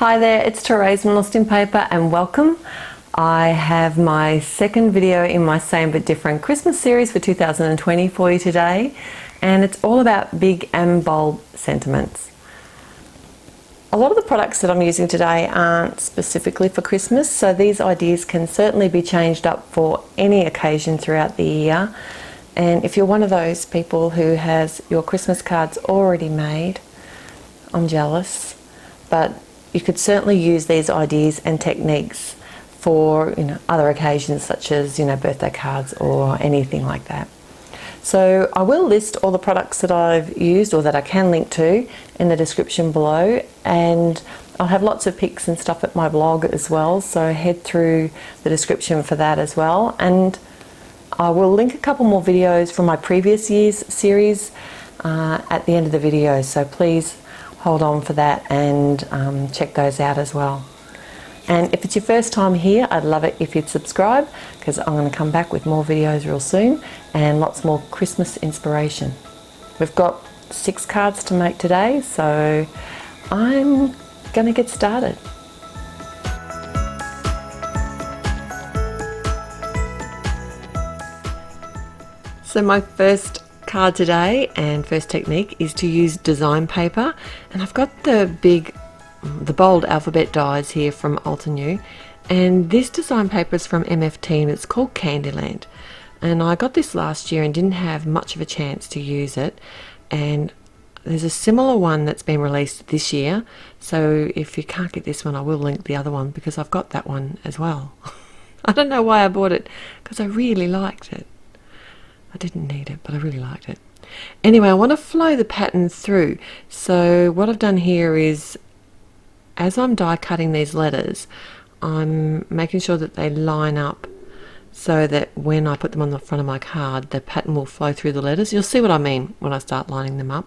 Hi there, it's Therese from Lostinpaper and welcome. I have my second video in my Same But Different Christmas series for 2020 for you today, and it's all about big and bold sentiments. A lot of the products that I'm using today aren't specifically for Christmas, so these ideas can certainly be changed up for any occasion throughout the year. And if you're one of those people who has your Christmas cards already made, I'm jealous, but you could certainly use these ideas and techniques for other occasions such as birthday cards or anything like that. So I will list all the products that I've used or that I can link to in the description below, and I'll have lots of pics and stuff at my blog as well, so head through the description for that as well. And I will link a couple more videos from my previous year's series at the end of the video, so please hold on for that and check those out as well. And if it's your first time here, I'd love it if you'd subscribe, because I'm going to come back with more videos real soon and lots more Christmas inspiration. We've got 6 cards to make today, so I'm going to get started. So my first card today and first technique is to use design paper, and I've got the bold alphabet dies here from Altenew, and this design paper is from MFT and it's called Candyland, and I got this last year and didn't have much of a chance to use it, and there's a similar one that's been released this year, so if you can't get this one I will link the other one because I've got that one as well. I don't know why I bought it, because I really liked it. I didn't need it, but I really liked it. Anyway, I want to flow the pattern through. So what I've done here is, as I'm die cutting these letters, I'm making sure that they line up so that when I put them on the front of my card, the pattern will flow through the letters. You'll see what I mean when I start lining them up.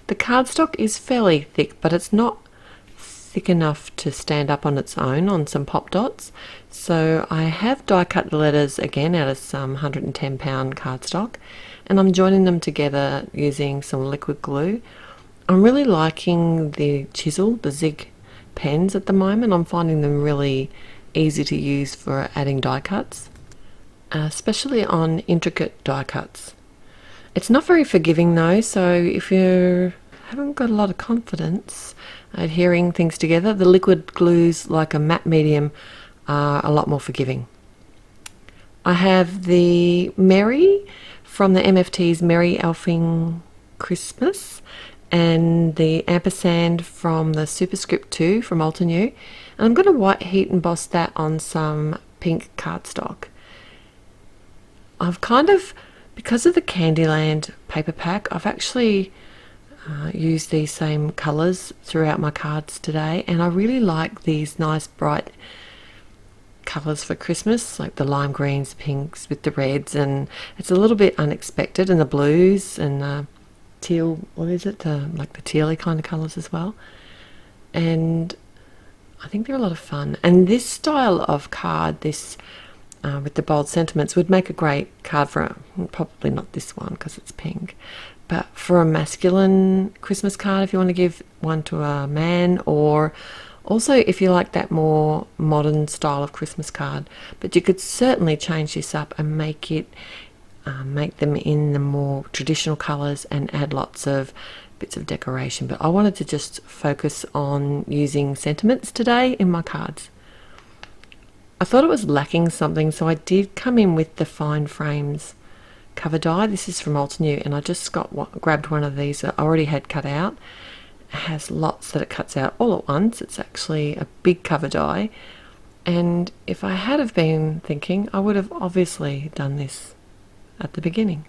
The cardstock is fairly thick, but it's not thick enough to stand up on its own on some pop dots, so I have die cut the letters again out of some 110 pound cardstock, and I'm joining them together using some liquid glue. I'm really liking the chisel, the zig pens at the moment. I'm finding them really easy to use for adding die cuts, especially on intricate die cuts. It's not very forgiving though, so if you haven't got a lot of confidence adhering things together, the liquid glues like a matte medium are a lot more forgiving. I have the Merry from the MFT's Merry Elfing Christmas and the ampersand from the Superscript 2 from Altenew, and I'm going to white heat emboss that on some pink cardstock. I've because of the Candyland paper pack, I've actually use these same colours throughout my cards today, and I really like these nice bright colours for Christmas, like the lime greens, pinks with the reds, and it's a little bit unexpected, and the blues and the teal, what is it, like the tealy kind of colours as well, and I think they're a lot of fun. And this style of card, this with the bold sentiments, would make a great card for probably not this one because it's pink, but for a masculine Christmas card, if you want to give one to a man, or also if you like that more modern style of Christmas card. But you could certainly change this up and make them in the more traditional colours and add lots of bits of decoration. But I wanted to just focus on using sentiments today in my cards. I thought it was lacking something, so I did come in with the Fine Frames cover die. This is from Altenew, and I just grabbed one of these that I already had cut out. It has lots that it cuts out all at once. It's actually a big cover die, and if I had have been thinking, I would have obviously done this at the beginning.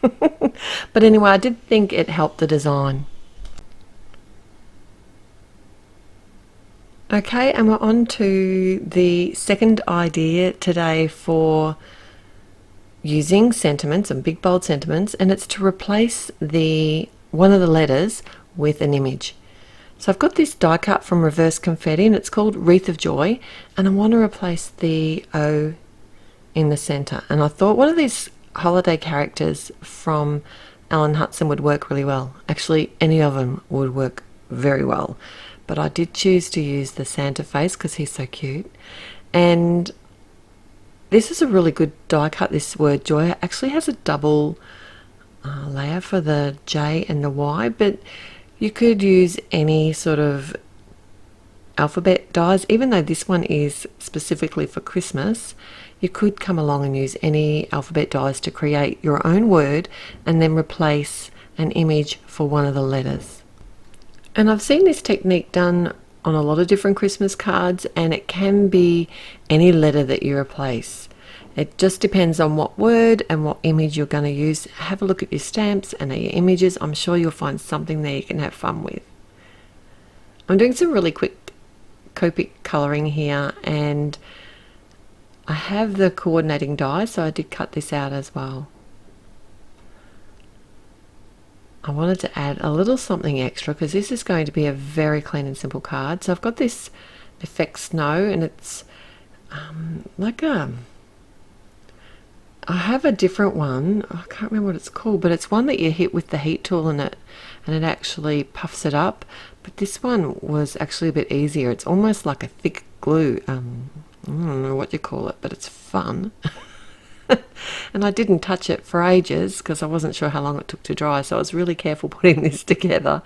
But anyway, I did think it helped the design. Okay, and we're on to the second idea today for using sentiments and big bold sentiments, and it's to replace one of the letters with an image. So I've got this die cut from Reverse Confetti, and it's called Wreath of Joy, and I want to replace the O in the center, and I thought one of these holiday characters from Alan Hudson would work really well. Actually, any of them would work very well, but I did choose to use the Santa face because he's so cute. And this is a really good die cut. This word joy actually has a double layer for the J and the Y, but you could use any sort of alphabet dies. Even though this one is specifically for Christmas, you could come along and use any alphabet dies to create your own word and then replace an image for one of the letters. And I've seen this technique done on a lot of different Christmas cards, and it can be any letter that you replace. It just depends on what word and what image you're going to use. Have a look at your stamps and at your images. I'm sure you'll find something there you can have fun with. I'm doing some really quick Copic colouring here, and I have the coordinating die, so I did cut this out as well. I wanted to add a little something extra because this is going to be a very clean and simple card. So I've got this Effect Snow, and it's like a... I have a different one. I can't remember what it's called, but it's one that you hit with the heat tool and it actually puffs it up. But this one was actually a bit easier. It's almost like a thick glue. I don't know what you call it, but it's fun. And I didn't touch it for ages because I wasn't sure how long it took to dry, so I was really careful putting this together.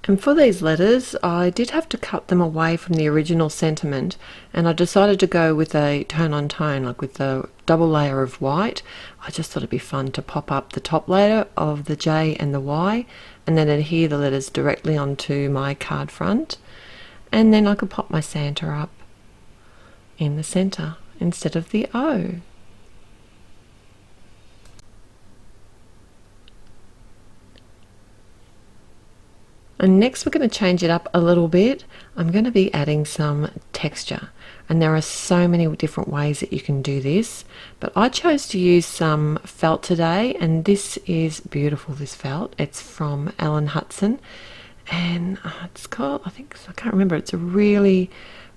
And for these letters, I did have to cut them away from the original sentiment, and I decided to go with a tone on tone, like with a double layer of white. I just thought it'd be fun to pop up the top layer of the J and the Y, and then adhere the letters directly onto my card front, and then I could pop my Santa up in the center instead of the O. And next we're going to change it up a little bit. I'm going to be adding some texture, and there are so many different ways that you can do this, but I chose to use some felt today, and this is beautiful, this felt. It's from Alan Hudson, and it's called, I can't remember, it's a really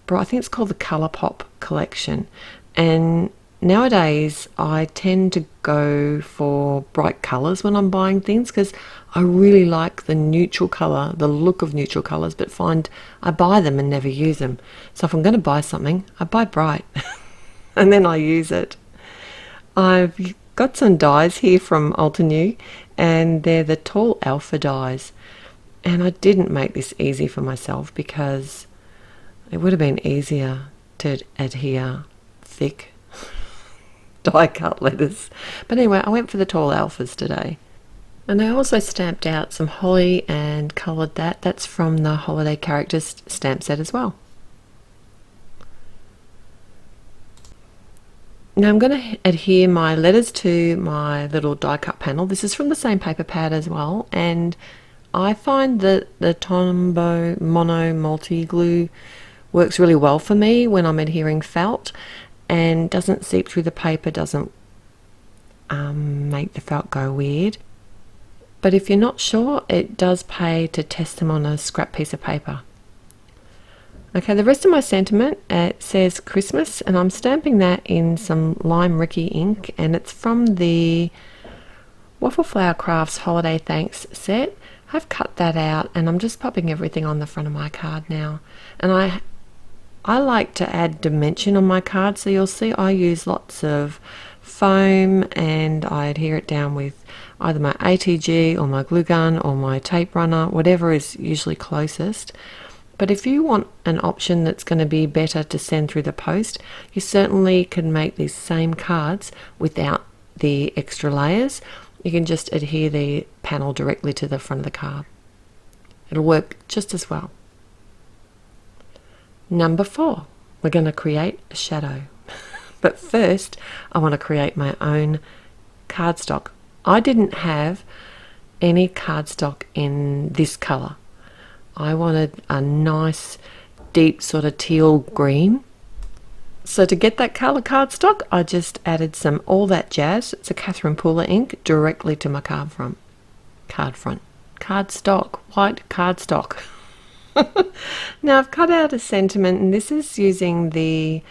bright, I think it's called the Colour Pop collection. And nowadays I tend to go for bright colours when I'm buying things because I really like the neutral colour, the look of neutral colours, but find I buy them and never use them. So if I'm going to buy something, I buy bright and then I use it. I've got some dies here from Altenew, and they're the Tall Alpha dies. And I didn't make this easy for myself because it would have been easier to adhere thick die cut letters. But anyway, I went for the Tall Alphas today. And I also stamped out some holly and coloured that. That's from the Holiday Characters stamp set as well. Now I'm going to adhere my letters to my little die cut panel. This is from the same paper pad as well, and I find that the Tombow Mono Multi Glue works really well for me when I'm adhering felt, and doesn't seep through the paper, doesn't make the felt go weird. But if you're not sure, it does pay to test them on a scrap piece of paper. Okay, the rest of my sentiment, it says Christmas, and I'm stamping that in some Lime Ricky ink, and it's from the Waffle Flower Crafts Holiday Thanks set. I've cut that out, and I'm just popping everything on the front of my card now. And I like to add dimension on my card, so you'll see I use lots of foam, and I adhere it down with either my ATG or my glue gun or my tape runner, whatever is usually closest. But if you want an option that's going to be better to send through the post, you certainly can make these same cards without the extra layers. You can just adhere the panel directly to the front of the card. It'll work just as well. Number 4, we're going to create a shadow. But first, I want to create my own cardstock. I didn't have any cardstock in this colour. I wanted a nice, deep sort of teal green. So to get that colour cardstock, I just added some All That Jazz. It's a Catherine Pooler ink directly to my cardstock, white cardstock. Now I've cut out a sentiment, and this is using the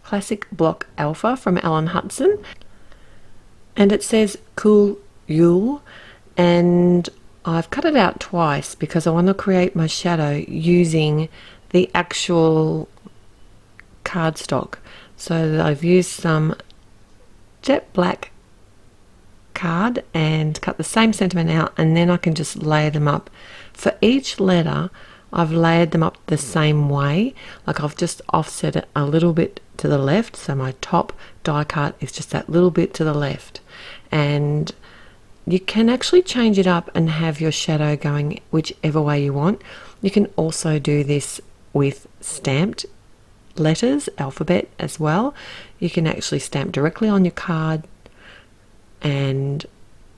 Classic Block Alpha from Alan Hudson, and it says Cool Yule, and I've cut it out twice because I want to create my shadow using the actual cardstock. So I've used some jet black card and cut the same sentiment out, and then I can just layer them up. For each letter I've layered them up the same way, like I've just offset it a little bit to the left, so my top die cut is just that little bit to the left. And you can actually change it up and have your shadow going whichever way you want. You can also do this with stamped letters, alphabet as well. You can actually stamp directly on your card and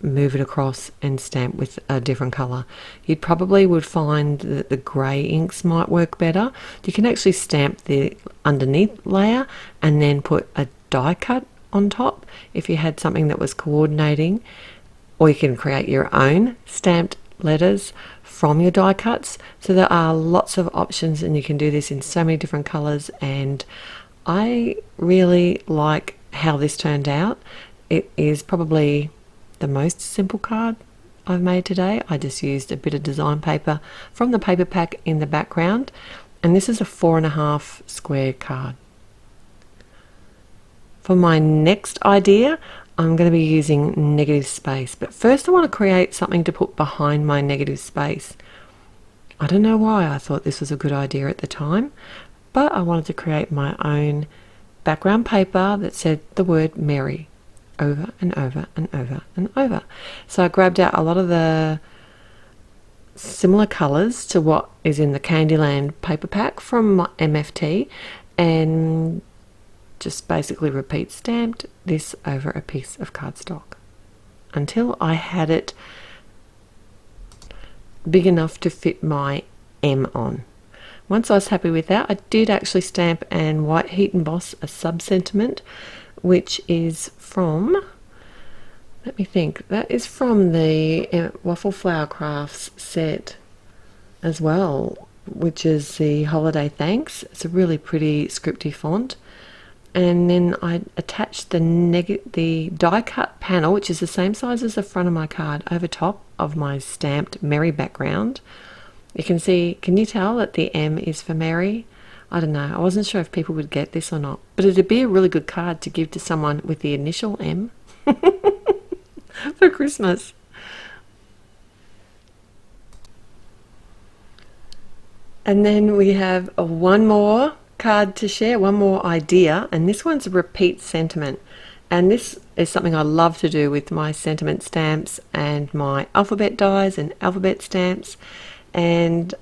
move it across and stamp with a different color. You probably would find that the gray inks might work better. You can actually stamp the underneath layer and then put a die cut on top if you had something that was coordinating, or you can create your own stamped letters from your die cuts. So there are lots of options, and you can do this in so many different colors, and I really like how this turned out. It is probably the most simple card I've made today. I just used a bit of design paper from the paper pack in the background, and this is a 4.5 square card. For my next idea, I'm going to be using negative space, but first I want to create something to put behind my negative space. I don't know why I thought this was a good idea at the time, but I wanted to create my own background paper that said the word Mary over and over and over and over. So I grabbed out a lot of the similar colors to what is in the Candyland paper pack from MFT, and just basically repeat stamped this over a piece of cardstock until I had it big enough to fit my M on. Once I was happy with that, I did actually stamp and white heat emboss a sub-sentiment, which is from, let me think, that is from the Waffle Flower Crafts set as well, which is the Holiday Thanks. It's a really pretty scripty font. And then I attached the die cut panel, which is the same size as the front of my card, over top of my stamped Mary background. You can see, can you tell that the M is for Mary? I don't know, I wasn't sure if people would get this or not, but it'd be a really good card to give to someone with the initial M for Christmas. And then we have one more card to share, one more idea, and this one's a repeat sentiment, and this is something I love to do with my sentiment stamps and my alphabet dies and alphabet stamps. And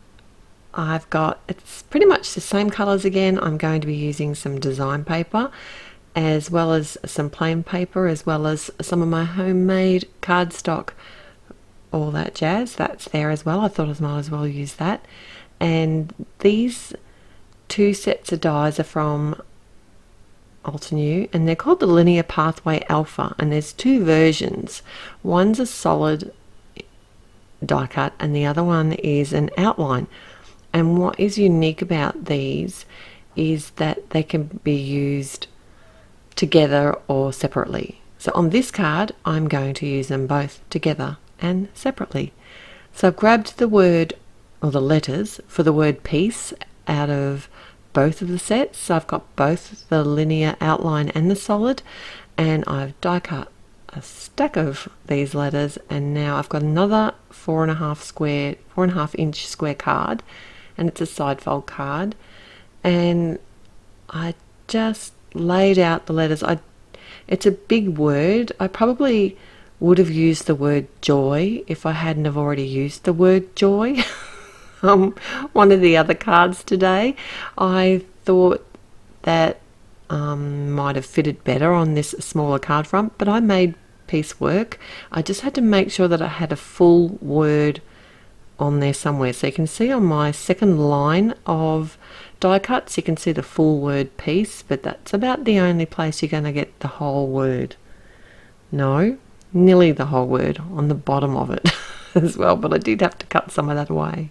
I've got, it's pretty much the same colors again. I'm going to be using some design paper as well as some plain paper, as well as some of my homemade cardstock, all that jazz, that's there as well. I thought I might as well use that. And these two sets of dies are from Altenew, and they're called the Linear Pathway Alpha, and there's two versions. One's a solid die cut and the other one is an outline. And what is unique about these is that they can be used together or separately. So on this card I'm going to use them both together and separately. So I've grabbed the word, or the letters for the word peace, out of both of the sets. So I've got both the linear outline and the solid, and I've die cut a stack of these letters, and now I've got another 4.5 inch square card, and it's a side fold card, and I just laid out the letters. It's a big word. I probably would have used the word joy if I hadn't have already used the word joy. One of the other cards today, I thought that might have fitted better on this smaller card front, but I made piece work. I just had to make sure that I had a full word on there somewhere. So you can see on my second line of die cuts, you can see the full word piece, but that's about the only place you're going to get the whole word. No, nearly the whole word on the bottom of it as well, but I did have to cut some of that away.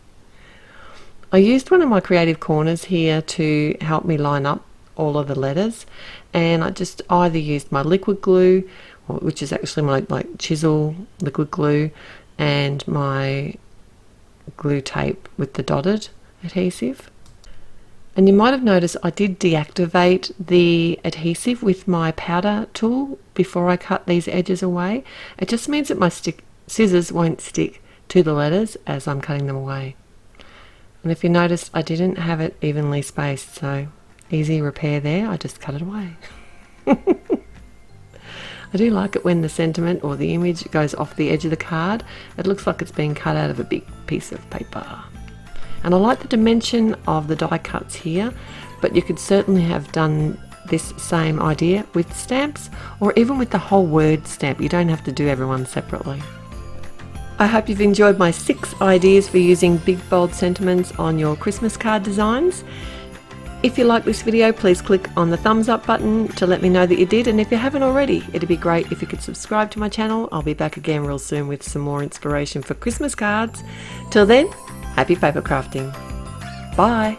I used one of my creative corners here to help me line up all of the letters, and I just either used my liquid glue, which is actually my chisel liquid glue, and my glue tape with the dotted adhesive. And you might have noticed I did deactivate the adhesive with my powder tool before I cut these edges away. It just means that my scissors won't stick to the letters as I'm cutting them away. And if you noticed, I didn't have it evenly spaced, so easy repair there. I just cut it away. I do like it when the sentiment or the image goes off the edge of the card. It looks like it's been cut out of a big piece of paper. And I like the dimension of the die cuts here, but you could certainly have done this same idea with stamps, or even with the whole word stamp. You don't have to do everyone separately. I hope you've enjoyed my 6 ideas for using big bold sentiments on your Christmas card designs. If you like this video, please click on the thumbs up button to let me know that you did, and if you haven't already, it'd be great if you could subscribe to my channel. I'll be back again real soon with some more inspiration for Christmas cards. Till then, happy paper crafting. Bye.